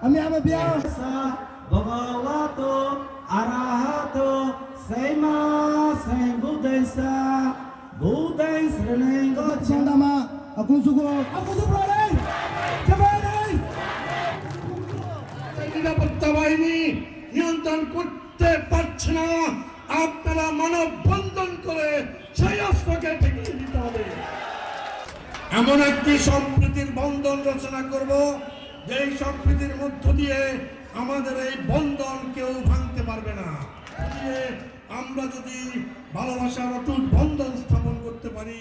আমি আমার বিয়া Bhagavato Arahato Saima Saim Buddhaisa Buddhai Srenengo Chandama aku suko রে জবাই নিরাপত্তা বাহিনী নিয়ন্ত্রণ করতে পারছে না আপনারা মানববন্ধন করে সেই অস্ত্রকে ঠেকিয়ে দিতে হবে এমন একটি সম্প্রীতির বন্ধন রচনা করব যেই সম্প্রীতির মধ্য দিয়ে আমাদের এই বন্ধন কেউ ভাঙতে পারবে না আমরা যদি ভালোবাসার অটুট বন্ধন স্থাপন করতে পারি